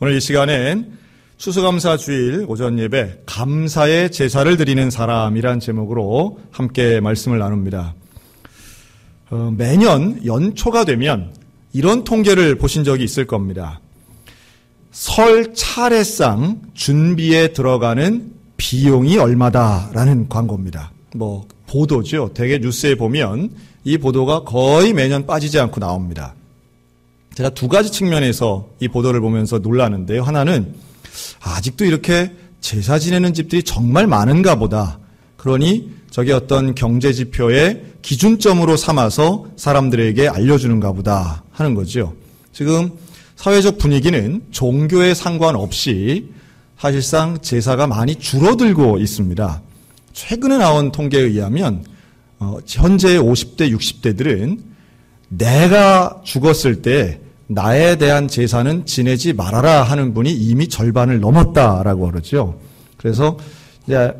오늘 이 시간엔 추수감사 주일 오전 예배 감사의 제사를 드리는 사람이란 제목으로 함께 말씀을 나눕니다. 매년 연초가 되면 이런 통계를 보신 적이 있을 겁니다. 설 차례상 준비에 들어가는 비용이 얼마다라는 광고입니다. 보도죠. 대개 뉴스에 보면 이 보도가 거의 매년 빠지지 않고 나옵니다. 제가 두 가지 측면에서 이 보도를 보면서 놀라는데요. 하나는 아직도 이렇게 제사 지내는 집들이 정말 많은가 보다. 그러니 저게 어떤 경제지표의 기준점으로 삼아서 사람들에게 알려주는가 보다 하는 거죠. 지금 사회적 분위기는 종교에 상관없이 사실상 제사가 많이 줄어들고 있습니다. 최근에 나온 통계에 의하면 현재의 50대, 60대들은 내가 죽었을 때 나에 대한 제사는 지내지 말아라 하는 분이 이미 절반을 넘었다라고 그러죠. 그래서 이제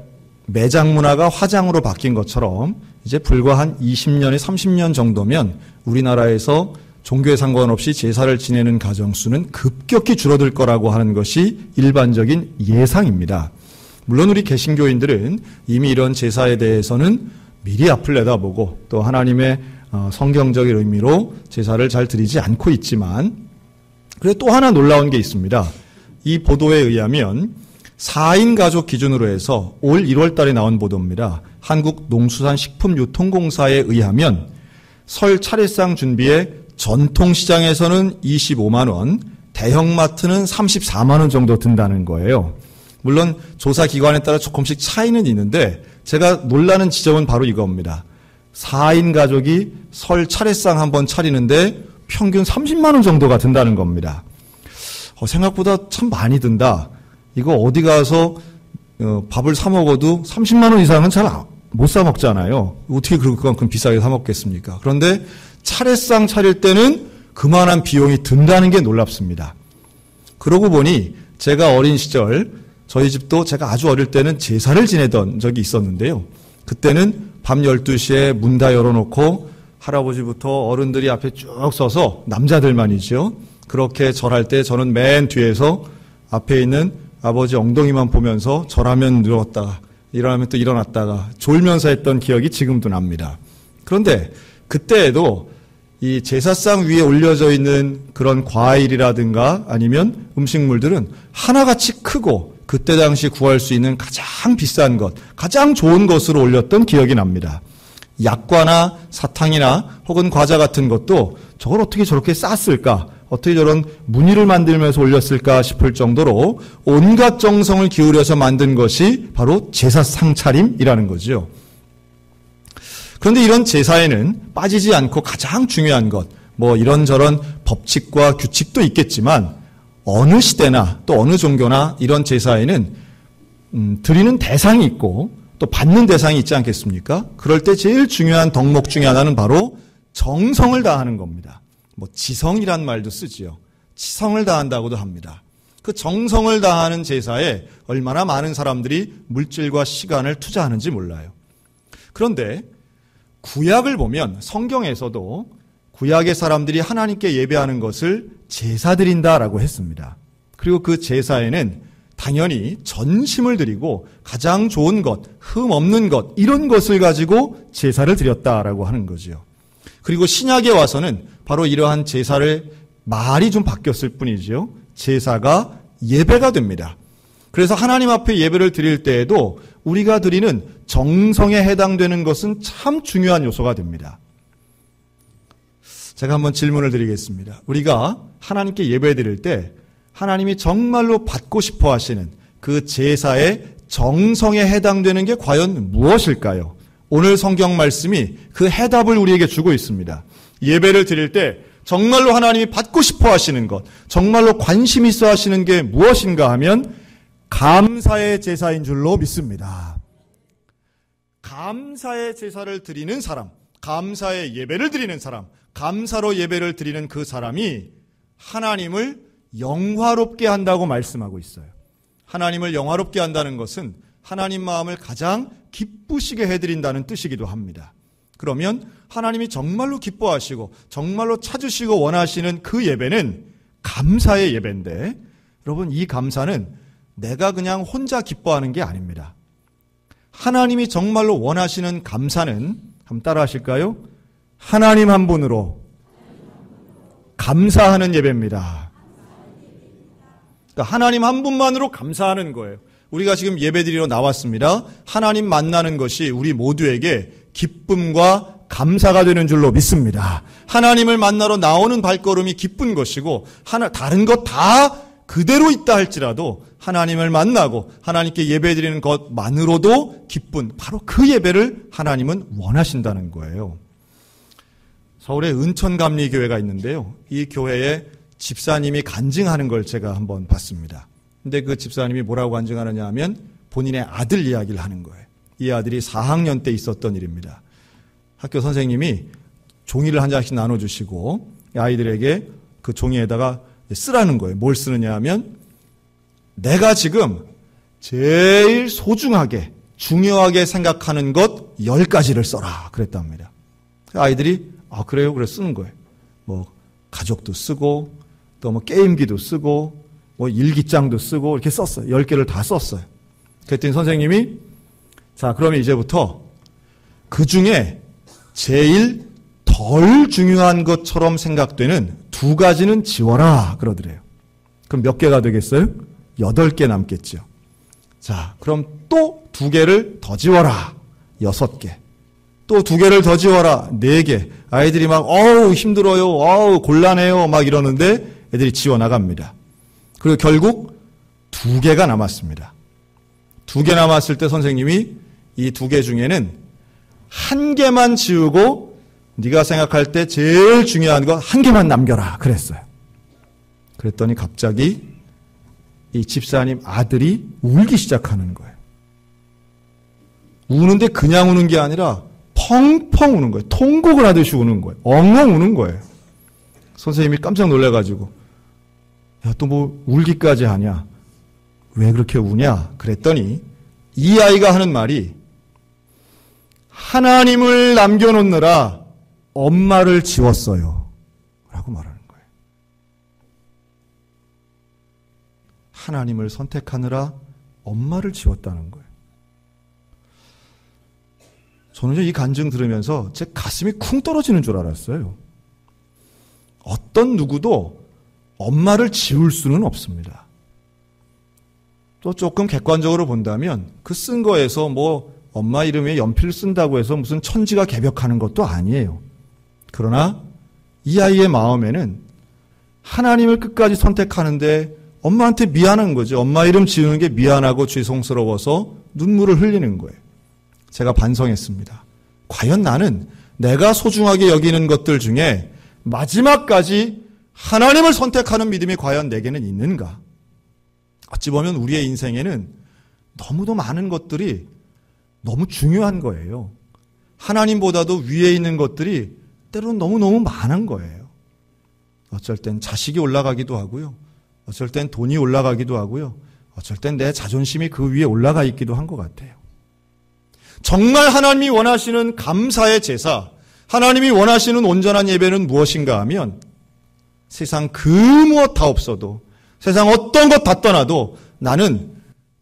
매장 문화가 화장으로 바뀐 것처럼 이제 불과 한 20년에 30년 정도면 우리나라에서 종교에 상관없이 제사를 지내는 가정 수는 급격히 줄어들 거라고 하는 것이 일반적인 예상입니다. 물론 우리 개신교인들은 이미 이런 제사에 대해서는 미리 앞을 내다보고 또 하나님의 성경적인 의미로 제사를 잘 드리지 않고 있지만, 그래 또 하나 놀라운 게 있습니다. 이 보도에 의하면 4인 가족 기준으로 해서 올 1월 달에 나온 보도입니다. 한국농수산식품유통공사에 의하면 설 차례상 준비에 전통시장에서는 25만 원, 대형마트는 34만 원 정도 든다는 거예요. 물론 조사 기관에 따라 조금씩 차이는 있는데 제가 놀라는 지점은 바로 이겁니다. 4인 가족이 설 차례상 한번 차리는데 평균 30만 원 정도가 든다는 겁니다. 생각보다 참 많이 든다. 이거 어디 가서 밥을 사 먹어도 30만 원 이상은 잘 못 사 먹잖아요. 어떻게 그만큼 비싸게 사 먹겠습니까? 그런데 차례상 차릴 때는 그만한 비용이 든다는 게 놀랍습니다. 그러고 보니 제가 어린 시절 저희 집도 제가 아주 어릴 때는 제사를 지내던 적이 있었는데요. 그때는 밤 12시에 문 다 열어놓고 할아버지부터 어른들이 앞에 쭉 서서 남자들만이죠. 그렇게 절할 때 저는 맨 뒤에서 앞에 있는 아버지 엉덩이만 보면서 절하면 누웠다가 일어나면 또 일어났다가 졸면서 했던 기억이 지금도 납니다. 그런데 그때에도 이 제사상 위에 올려져 있는 그런 과일이라든가 아니면 음식물들은 하나같이 크고 그때 당시 구할 수 있는 가장 비싼 것, 가장 좋은 것으로 올렸던 기억이 납니다. 약과나 사탕이나 혹은 과자 같은 것도 저걸 어떻게 저렇게 쌌을까? 어떻게 저런 무늬를 만들면서 올렸을까 싶을 정도로 온갖 정성을 기울여서 만든 것이 바로 제사 상차림이라는 거죠. 그런데 이런 제사에는 빠지지 않고 가장 중요한 것, 이런저런 법칙과 규칙도 있겠지만 어느 시대나 또 어느 종교나 이런 제사에는 드리는 대상이 있고 또 받는 대상이 있지 않겠습니까? 그럴 때 제일 중요한 덕목 중에 하나는 바로 정성을 다하는 겁니다. 지성이란 말도 쓰지요. 치성을 다한다고도 합니다. 그 정성을 다하는 제사에 얼마나 많은 사람들이 물질과 시간을 투자하는지 몰라요. 그런데 구약을 보면 성경에서도 구약의 사람들이 하나님께 예배하는 것을 제사 드린다라고 했습니다. 그리고 그 제사에는 당연히 전심을 드리고 가장 좋은 것, 흠 없는 것 이런 것을 가지고 제사를 드렸다라고 하는 거죠. 그리고 신약에 와서는 바로 이러한 제사를 말이 좀 바뀌었을 뿐이죠. 제사가 예배가 됩니다. 그래서 하나님 앞에 예배를 드릴 때에도 우리가 드리는 정성에 해당되는 것은 참 중요한 요소가 됩니다. 제가 한번 질문을 드리겠습니다. 우리가 하나님께 예배 드릴 때 하나님이 정말로 받고 싶어 하시는 그 제사의 정성에 해당되는 게 과연 무엇일까요? 오늘 성경 말씀이 그 해답을 우리에게 주고 있습니다. 예배를 드릴 때 정말로 하나님이 받고 싶어 하시는 것, 정말로 관심 있어 하시는 게 무엇인가 하면 감사의 제사인 줄로 믿습니다. 감사의 제사를 드리는 사람, 감사의 예배를 드리는 사람, 감사로 예배를 드리는 그 사람이 하나님을 영화롭게 한다고 말씀하고 있어요. 하나님을 영화롭게 한다는 것은 하나님 마음을 가장 기쁘시게 해드린다는 뜻이기도 합니다. 그러면 하나님이 정말로 기뻐하시고 정말로 찾으시고 원하시는 그 예배는 감사의 예배인데 여러분, 이 감사는 내가 그냥 혼자 기뻐하는 게 아닙니다. 하나님이 정말로 원하시는 감사는, 한번 따라 하실까요? 하나님 한 분으로 감사하는 예배입니다. 그러니까 하나님 한 분만으로 감사하는 거예요. 우리가 지금 예배드리러 나왔습니다. 하나님 만나는 것이 우리 모두에게 기쁨과 감사가 되는 줄로 믿습니다. 하나님을 만나러 나오는 발걸음이 기쁜 것이고, 다른 것 다 그대로 있다 할지라도 하나님을 만나고 하나님께 예배드리는 것만으로도 기쁜, 바로 그 예배를 하나님은 원하신다는 거예요. 서울에 은천감리교회가 있는데요. 이 교회에 집사님이 간증하는 걸 제가 한번 봤습니다. 근데 그 집사님이 뭐라고 간증하느냐 하면 본인의 아들 이야기를 하는 거예요. 이 아들이 4학년 때 있었던 일입니다. 학교 선생님이 종이를 한 장씩 나눠주시고 아이들에게 그 종이에다가 쓰라는 거예요. 뭘 쓰느냐 하면 내가 지금 제일 소중하게 중요하게 생각하는 것 10가지를 써라 그랬답니다. 아이들이 그래요? 그래 쓰는 거예요. 뭐 가족도 쓰고 또 뭐 게임기도 쓰고 뭐 일기장도 쓰고 이렇게 썼어요. 10개를 다 썼어요. 그랬더니 선생님이 자, 그러면 이제부터 그 중에 제일 덜 중요한 것처럼 생각되는 2가지는 지워라 그러더래요. 그럼 몇 개가 되겠어요? 8개 남겠죠. 자, 그럼 또 2개를 더 지워라. 6개. 또 2개를 더 지워라. 4개. 아이들이 막 힘들어요. 곤란해요. 막 이러는데 애들이 지워 나갑니다. 그리고 결국 2개가 남았습니다. 2개 남았을 때 선생님이 이 2개 중에는 1개만 지우고 네가 생각할 때 제일 중요한 거 1개만 남겨라 그랬어요. 그랬더니 갑자기 이 집사님 아들이 울기 시작하는 거예요. 우는데 그냥 우는 게 아니라 펑펑 우는 거예요. 통곡을 하듯이 우는 거예요. 엉엉 우는 거예요. 선생님이 깜짝 놀라가지고 야, 또 뭐 울기까지 하냐? 왜 그렇게 우냐? 그랬더니 이 아이가 하는 말이 하나님을 남겨놓느라 엄마를 지웠어요. 라고 말하는 거예요. 하나님을 선택하느라 엄마를 지웠다는 거예요. 저는 이 간증 들으면서 제 가슴이 쿵 떨어지는 줄 알았어요. 어떤 누구도 엄마를 지울 수는 없습니다. 또 조금 객관적으로 본다면 그 쓴 거에서 뭐 엄마 이름에 연필 쓴다고 해서 무슨 천지가 개벽하는 것도 아니에요. 그러나 이 아이의 마음에는 하나님을 끝까지 선택하는데 엄마한테 미안한 거죠. 엄마 이름 지우는 게 미안하고 죄송스러워서 눈물을 흘리는 거예요. 제가 반성했습니다. 과연 나는 내가 소중하게 여기는 것들 중에 마지막까지 하나님을 선택하는 믿음이 과연 내게는 있는가? 어찌 보면 우리의 인생에는 너무도 많은 것들이 너무 중요한 거예요. 하나님보다도 위에 있는 것들이 때로는 너무너무 많은 거예요. 어쩔 땐 자식이 올라가기도 하고요. 어쩔 땐 돈이 올라가기도 하고요. 어쩔 땐 내 자존심이 그 위에 올라가 있기도 한 것 같아요. 정말 하나님이 원하시는 감사의 제사, 하나님이 원하시는 온전한 예배는 무엇인가 하면 세상 그 무엇 다 없어도 세상 어떤 것 다 떠나도 나는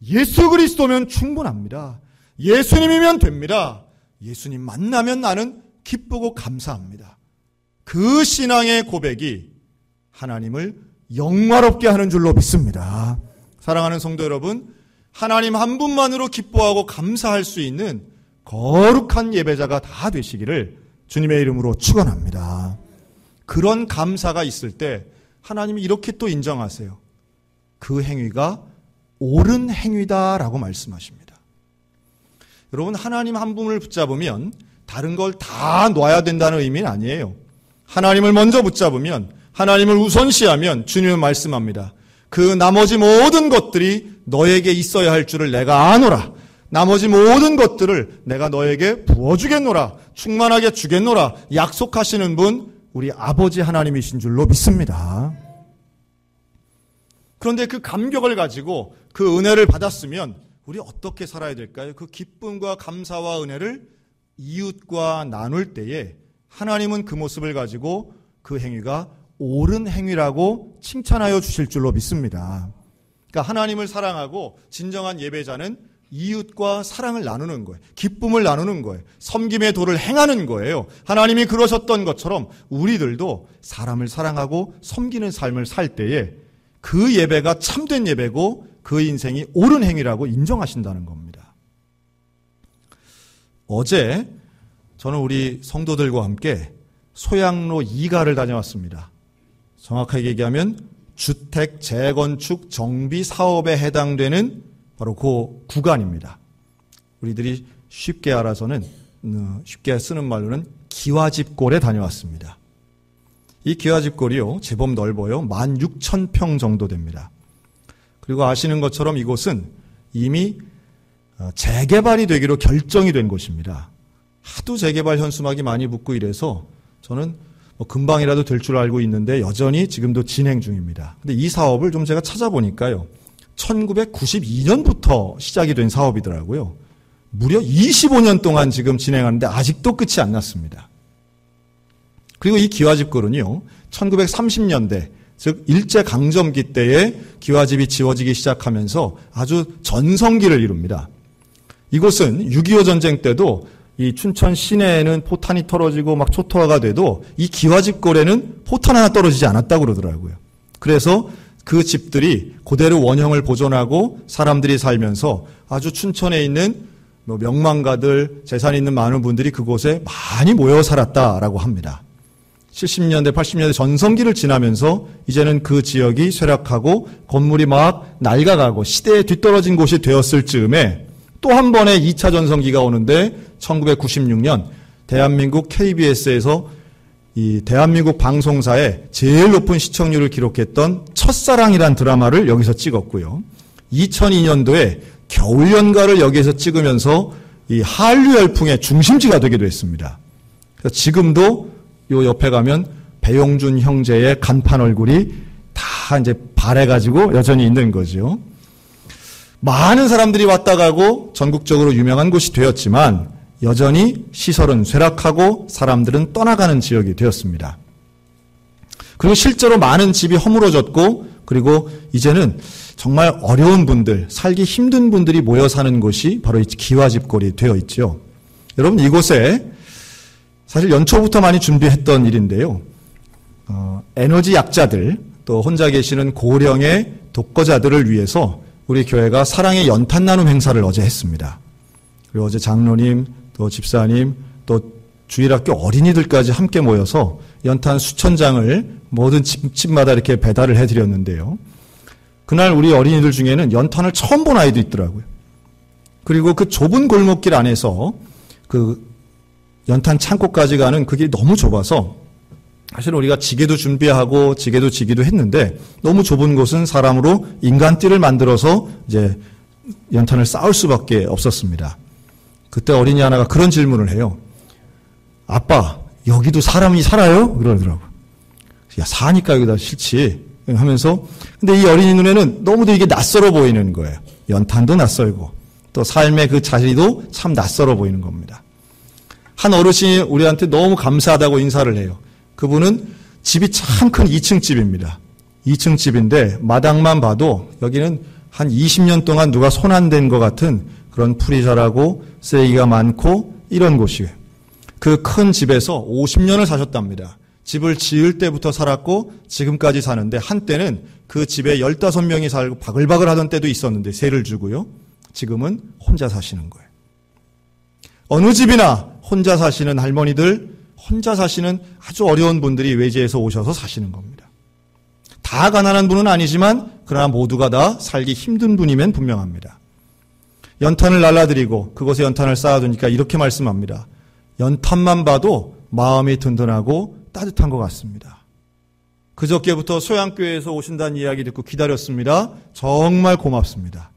예수 그리스도면 충분합니다. 예수님이면 됩니다. 예수님 만나면 나는 기쁘고 감사합니다. 그 신앙의 고백이 하나님을 영화롭게 하는 줄로 믿습니다. 사랑하는 성도 여러분, 하나님 한 분만으로 기뻐하고 감사할 수 있는 거룩한 예배자가 다 되시기를 주님의 이름으로 축원합니다. 그런 감사가 있을 때 하나님이 이렇게 또 인정하세요. 그 행위가 옳은 행위다라고 말씀하십니다. 여러분, 하나님 한 분을 붙잡으면 다른 걸 다 놔야 된다는 의미는 아니에요. 하나님을 먼저 붙잡으면, 하나님을 우선시하면 주님은 말씀합니다. 그 나머지 모든 것들이 너에게 있어야 할 줄을 내가 아노라. 나머지 모든 것들을 내가 너에게 부어주겠노라. 충만하게 주겠노라. 약속하시는 분, 우리 아버지 하나님이신 줄로 믿습니다. 그런데 그 감격을 가지고 그 은혜를 받았으면 우리 어떻게 살아야 될까요? 그 기쁨과 감사와 은혜를 이웃과 나눌 때에 하나님은 그 모습을 가지고 그 행위가 옳은 행위라고 칭찬하여 주실 줄로 믿습니다. 그러니까 하나님을 사랑하고 진정한 예배자는 이웃과 사랑을 나누는 거예요. 기쁨을 나누는 거예요. 섬김의 도를 행하는 거예요. 하나님이 그러셨던 것처럼 우리들도 사람을 사랑하고 섬기는 삶을 살 때에 그 예배가 참된 예배고 그 인생이 옳은 행위라고 인정하신다는 겁니다. 어제 저는 우리 성도들과 함께 소양로 2가를 다녀왔습니다. 정확하게 얘기하면 주택 재건축 정비 사업에 해당되는 바로 그 구간입니다. 우리들이 쉽게 알아서는 쉽게 쓰는 말로는 기와집골에 다녀왔습니다. 이 기와집골이요 제법 넓어요. 16,000평 정도 됩니다. 그리고 아시는 것처럼 이곳은 이미 재개발이 되기로 결정이 된 곳입니다. 하도 재개발 현수막이 많이 붙고 이래서 저는 금방이라도 될 줄 알고 있는데 여전히 지금도 진행 중입니다. 근데 이 사업을 좀 제가 찾아보니까요. 1992년부터 시작이 된 사업이더라고요. 무려 25년 동안 지금 진행하는데 아직도 끝이 안 났습니다. 그리고 이 기와집골은요. 1930년대 즉 일제강점기 때에 기와집이 지어지기 시작하면서 아주 전성기를 이룹니다. 이곳은 6.25 전쟁 때도 이 춘천 시내에는 포탄이 떨어지고 막 초토화가 돼도 이 기와집골에는 포탄 하나 떨어지지 않았다고 그러더라고요. 그래서 그 집들이 그대로 원형을 보존하고 사람들이 살면서 아주 춘천에 있는 명망가들, 재산 있는 많은 분들이 그곳에 많이 모여 살았다라고 합니다. 70년대, 80년대 전성기를 지나면서 이제는 그 지역이 쇠락하고 건물이 막 낡아가고 시대에 뒤떨어진 곳이 되었을 즈음에 또 한 번의 2차 전성기가 오는데 1996년 대한민국 KBS에서 이 대한민국 방송사에 제일 높은 시청률을 기록했던 첫사랑이란 드라마를 여기서 찍었고요. 2002년도에 겨울연가를 여기에서 찍으면서 이 한류 열풍의 중심지가 되기도 했습니다. 지금도 요 옆에 가면 배용준 형제의 간판 얼굴이 다 이제 발해가지고 여전히 있는 거죠. 많은 사람들이 왔다 가고 전국적으로 유명한 곳이 되었지만 여전히 시설은 쇠락하고 사람들은 떠나가는 지역이 되었습니다. 그리고 실제로 많은 집이 허물어졌고 그리고 이제는 정말 어려운 분들, 살기 힘든 분들이 모여 사는 곳이 바로 이 기와집골이 되어 있죠. 여러분 이곳에 사실 연초부터 많이 준비했던 일인데요. 에너지 약자들 또 혼자 계시는 고령의 독거자들을 위해서 우리 교회가 사랑의 연탄 나눔 행사를 어제 했습니다. 그리고 어제 장로님 또 집사님 또 주일학교 어린이들까지 함께 모여서 연탄 수천 장을 모든 집마다 이렇게 배달을 해드렸는데요. 그날 우리 어린이들 중에는 연탄을 처음 본 아이도 있더라고요. 그리고 그 좁은 골목길 안에서 그 연탄 창고까지 가는 그 길이 너무 좁아서 사실 우리가 지게도 준비하고 지게도 지기도 했는데 너무 좁은 곳은 사람으로 인간띠를 만들어서 이제 연탄을 쌓을 수밖에 없었습니다. 그때 어린이 하나가 그런 질문을 해요. 아빠, 여기도 사람이 살아요? 그러더라고요. 야, 사니까 여기다 싫지. 하면서 근데 이 어린이 눈에는 너무도 이게 낯설어 보이는 거예요. 연탄도 낯설고 또 삶의 그 자리도 참 낯설어 보이는 겁니다. 한 어르신이 우리한테 너무 감사하다고 인사를 해요. 그분은 집이 참 큰 2층 집입니다. 2층 집인데 마당만 봐도 여기는 한 20년 동안 누가 손 안 댄 것 같은 그런 풀이 자라고 쓰레기가 많고 이런 곳이에요. 그 큰 집에서 50년을 사셨답니다. 집을 지을 때부터 살았고 지금까지 사는데 한때는 그 집에 15명이 살고 바글바글 하던 때도 있었는데 세를 주고요. 지금은 혼자 사시는 거예요. 어느 집이나 혼자 사시는 할머니들, 혼자 사시는 아주 어려운 분들이 외지에서 오셔서 사시는 겁니다. 다 가난한 분은 아니지만 그러나 모두가 다 살기 힘든 분이면 분명합니다. 연탄을 날라드리고 그곳에 연탄을 쌓아두니까 이렇게 말씀합니다. 연탄만 봐도 마음이 든든하고 따뜻한 것 같습니다. 그저께부터 소양교회에서 오신다는 이야기 듣고 기다렸습니다. 정말 고맙습니다.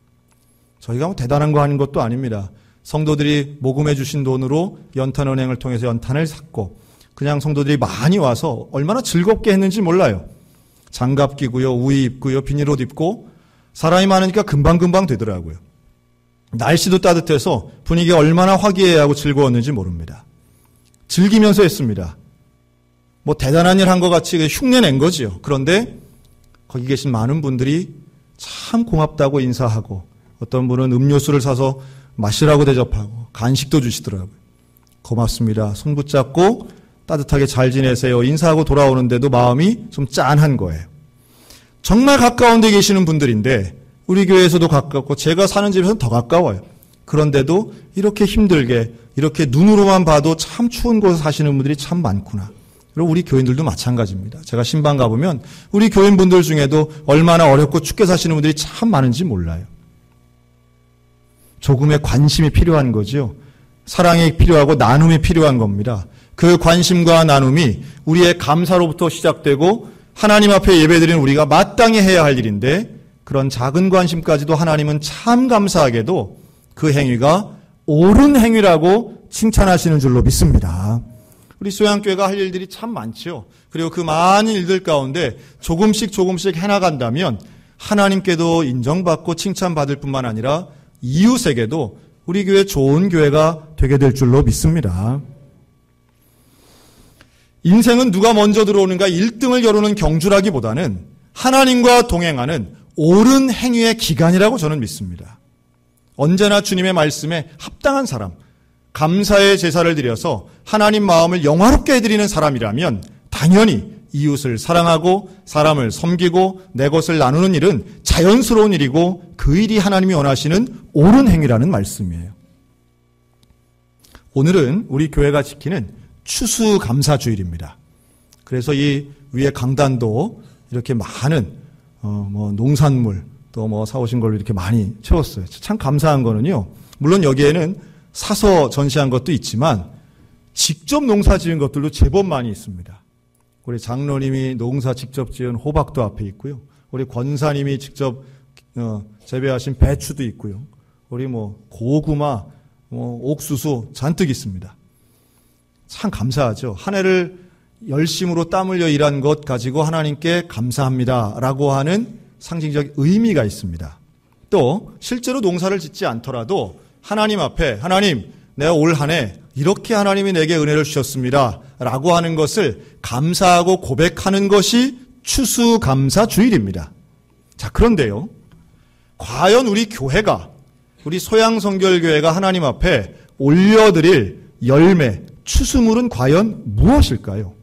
저희가 뭐 대단한 거 하는 것도 아닙니다. 성도들이 모금해 주신 돈으로 연탄은행을 통해서 연탄을 샀고 그냥 성도들이 많이 와서 얼마나 즐겁게 했는지 몰라요. 장갑 끼고요, 우의 입고요, 비닐옷 입고 사람이 많으니까 금방금방 되더라고요. 날씨도 따뜻해서 분위기가 얼마나 화기애애하고 즐거웠는지 모릅니다. 즐기면서 했습니다. 뭐 대단한 일 한 것 같이 흉내낸 거지요. 그런데 거기 계신 많은 분들이 참 고맙다고 인사하고 어떤 분은 음료수를 사서 마시라고 대접하고 간식도 주시더라고요. 고맙습니다. 손 붙잡고 따뜻하게 잘 지내세요. 인사하고 돌아오는데도 마음이 좀 짠한 거예요. 정말 가까운 데 계시는 분들인데 우리 교회에서도 가깝고 제가 사는 집에서는 더 가까워요. 그런데도 이렇게 힘들게 이렇게 눈으로만 봐도 참 추운 곳에 사시는 분들이 참 많구나. 그리고 우리 교인들도 마찬가지입니다. 제가 신방 가보면 우리 교인분들 중에도 얼마나 어렵고 춥게 사시는 분들이 참 많은지 몰라요. 조금의 관심이 필요한 거죠. 사랑이 필요하고 나눔이 필요한 겁니다. 그 관심과 나눔이 우리의 감사로부터 시작되고 하나님 앞에 예배드리는 우리가 마땅히 해야 할 일인데 그런 작은 관심까지도 하나님은 참 감사하게도 그 행위가 옳은 행위라고 칭찬하시는 줄로 믿습니다. 우리 소양교회가 할 일들이 참 많죠. 그리고 그 많은 일들 가운데 조금씩 해나간다면 하나님께도 인정받고 칭찬받을 뿐만 아니라 이웃에게도 우리 교회 좋은 교회가 되게 될 줄로 믿습니다. 인생은 누가 먼저 들어오는가 1등을 겨루는 경주라기보다는 하나님과 동행하는 옳은 행위의 기간이라고 저는 믿습니다. 언제나 주님의 말씀에 합당한 사람, 감사의 제사를 드려서 하나님 마음을 영화롭게 해드리는 사람이라면 당연히 이웃을 사랑하고 사람을 섬기고 내 것을 나누는 일은 자연스러운 일이고 그 일이 하나님이 원하시는 옳은 행위라는 말씀이에요. 오늘은 우리 교회가 지키는 추수감사주일입니다. 그래서 이 위에 강단도 이렇게 많은 농산물 또 사오신 걸로 이렇게 많이 채웠어요. 참 감사한 거는요. 물론 여기에는 사서 전시한 것도 있지만 직접 농사 지은 것들도 제법 많이 있습니다. 우리 장로님이 농사 직접 지은 호박도 앞에 있고요. 우리 권사님이 직접 재배하신 배추도 있고요. 우리 고구마, 옥수수 잔뜩 있습니다. 참 감사하죠. 한 해를 열심으로 땀 흘려 일한 것 가지고 하나님께 감사합니다라고 하는 상징적 의미가 있습니다. 또 실제로 농사를 짓지 않더라도 하나님 앞에 하나님 내가 올 한 해 이렇게 하나님이 내게 은혜를 주셨습니다 라고 하는 것을 감사하고 고백하는 것이 추수감사주일입니다. 자, 그런데요. 과연 우리 교회가 우리 소양성결교회가 하나님 앞에 올려드릴 열매, 추수물은 과연 무엇일까요?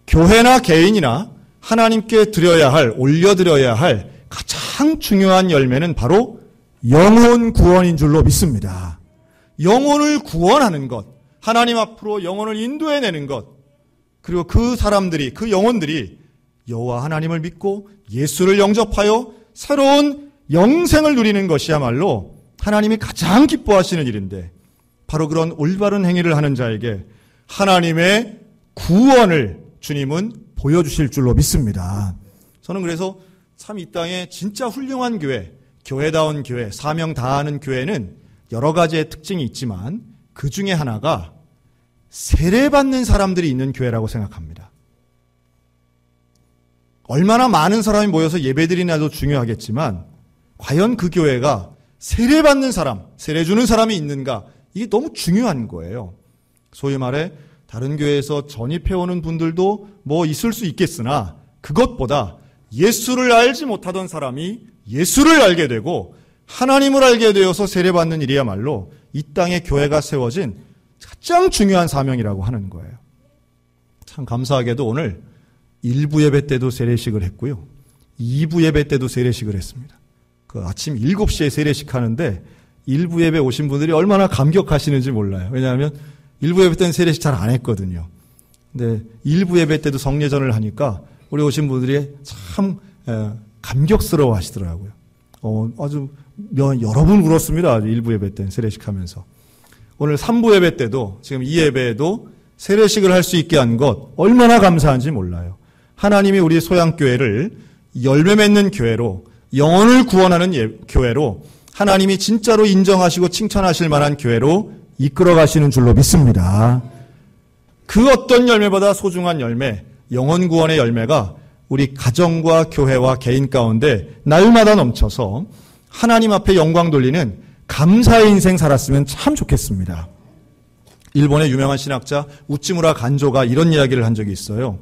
교회나 개인이나 하나님께 드려야 할, 올려드려야 할 가장 중요한 열매는 바로 영혼 구원인 줄로 믿습니다. 영혼을 구원하는 것, 하나님 앞으로 영혼을 인도해내는 것, 그리고 그 사람들이, 그 영혼들이 여호와 하나님을 믿고 예수를 영접하여 새로운 영생을 누리는 것이야말로 하나님이 가장 기뻐하시는 일인데 바로 그런 올바른 행위를 하는 자에게 하나님의 구원을 주님은 보여주실 줄로 믿습니다. 저는 그래서 참 이 땅에 진짜 훌륭한 교회, 교회다운 교회, 사명 다하는 교회는 여러 가지의 특징이 있지만 그 중에 하나가 세례받는 사람들이 있는 교회라고 생각합니다. 얼마나 많은 사람이 모여서 예배드리냐도 중요하겠지만 과연 그 교회가 세례받는 사람, 세례 주는 사람이 있는가, 이게 너무 중요한 거예요. 소위 말해 다른 교회에서 전입해오는 분들도 있을 수 있겠으나 그것보다 예수를 알지 못하던 사람이 예수를 알게 되고 하나님을 알게 되어서 세례받는 일이야말로 이 땅에 교회가 세워진 가장 중요한 사명이라고 하는 거예요. 참 감사하게도 오늘 1부 예배 때도 세례식을 했고요. 2부 예배 때도 세례식을 했습니다. 그 아침 7시에 세례식 하는데 1부 예배 오신 분들이 얼마나 감격하시는지 몰라요. 왜냐하면 1부 예배 때는 세례식 잘 안 했거든요. 근데 1부 예배 때도 성례전을 하니까 우리 오신 분들이 참 감격스러워 하시더라고요. 아주 여러 분 울었습니다. 1부 예배 때는 세례식 하면서. 오늘 3부 예배 때도 지금 이 예배에도 세례식을 할 수 있게 한 것 얼마나 감사한지 몰라요. 하나님이 우리 소양교회를 열매 맺는 교회로, 영혼을 구원하는 교회로, 하나님이 진짜로 인정하시고 칭찬하실 만한 교회로 이끌어 가시는 줄로 믿습니다. 그 어떤 열매보다 소중한 열매, 영혼 구원의 열매가 우리 가정과 교회와 개인 가운데 날마다 넘쳐서 하나님 앞에 영광 돌리는 감사의 인생 살았으면 참 좋겠습니다. 일본의 유명한 신학자 우찌무라 간조가 이런 이야기를 한 적이 있어요.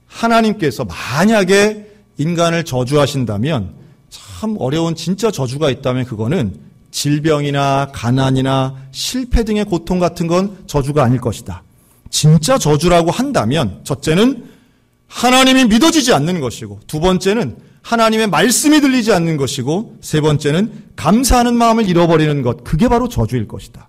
하나님께서 만약에 인간을 저주하신다면, 참 어려운 진짜 저주가 있다면 그거는 질병이나 가난이나 실패 등의 고통 같은 건 저주가 아닐 것이다. 진짜 저주라고 한다면 첫째는 하나님이 믿어지지 않는 것이고, 두 번째는 하나님의 말씀이 들리지 않는 것이고, 세 번째는 감사하는 마음을 잃어버리는 것, 그게 바로 저주일 것이다.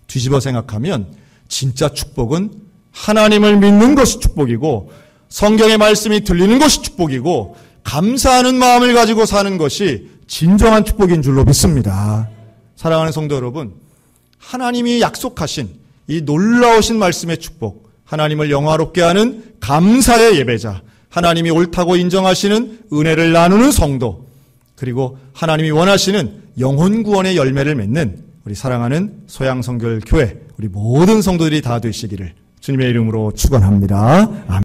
뒤집어 생각하면 진짜 축복은 하나님을 믿는 것이 축복이고, 성경의 말씀이 들리는 것이 축복이고, 감사하는 마음을 가지고 사는 것이 진정한 축복인 줄로 믿습니다. 사랑하는 성도 여러분, 하나님이 약속하신 이 놀라우신 말씀의 축복, 하나님을 영화롭게 하는 감사의 예배자, 하나님이 옳다고 인정하시는 은혜를 나누는 성도, 그리고 하나님이 원하시는 영혼 구원의 열매를 맺는 우리 사랑하는 소양성결교회, 우리 모든 성도들이 다 되시기를 주님의 이름으로 축원합니다. 아멘.